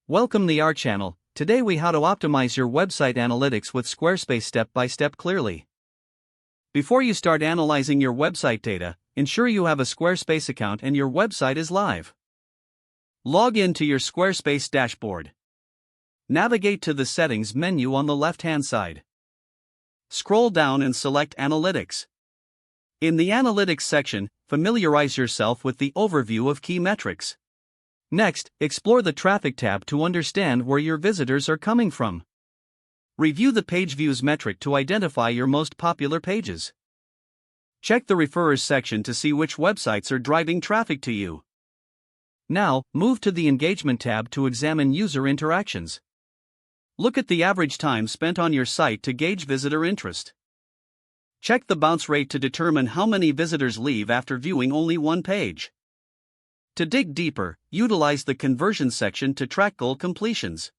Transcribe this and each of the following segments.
Welcome to our channel. Today we how to optimize your website analytics with Squarespace step by step clearly. Before you start analyzing your website data, ensure you have a Squarespace account and your website is live. Log in to your Squarespace dashboard. Navigate to the settings menu on the left-hand side. Scroll down and select Analytics. In the Analytics section, familiarize yourself with the overview of key metrics. Next, explore the Traffic tab to understand where your visitors are coming from. Review the Page Views metric to identify your most popular pages. Check the Referrers section to see which websites are driving traffic to you. Now, move to the Engagement tab to examine user interactions. Look at the average time spent on your site to gauge visitor interest. Check the bounce rate to determine how many visitors leave after viewing only one page. To dig deeper, utilize the Conversion section to track goal completions.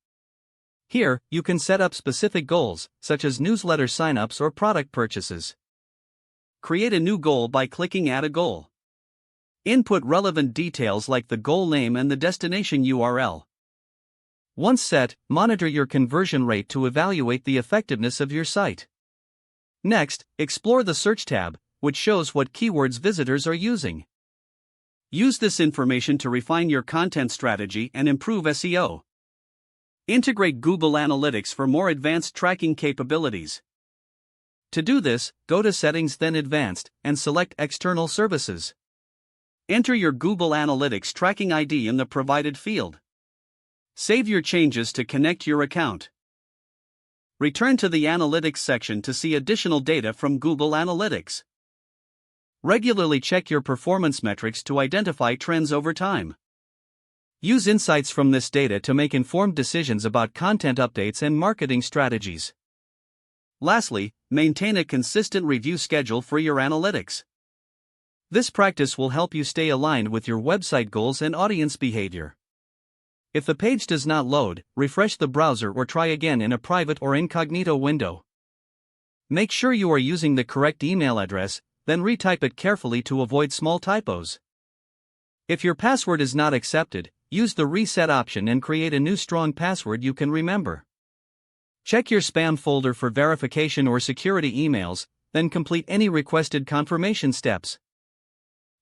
Here, you can set up specific goals, such as newsletter signups or product purchases. Create a new goal by clicking Add a Goal. Input relevant details like the goal name and the destination URL. Once set, monitor your conversion rate to evaluate the effectiveness of your site. Next, explore the Search tab, which shows what keywords visitors are using. Use this information to refine your content strategy and improve SEO. Integrate Google Analytics for more advanced tracking capabilities. To do this, go to Settings then Advanced, and select External Services. Enter your Google Analytics tracking ID in the provided field. Save your changes to connect your account. Return to the Analytics section to see additional data from Google Analytics. Regularly check your performance metrics to identify trends over time. Use insights from this data to make informed decisions about content updates and marketing strategies. Lastly, maintain a consistent review schedule for your analytics. This practice will help you stay aligned with your website goals and audience behavior. If the page does not load, refresh the browser or try again in a private or incognito window. Make sure you are using the correct email address, then retype it carefully to avoid small typos. If your password is not accepted, use the reset option and create a new strong password you can remember. Check your spam folder for verification or security emails, then complete any requested confirmation steps.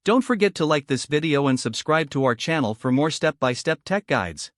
Don't forget to like this video and subscribe to our channel for more step-by-step tech guides.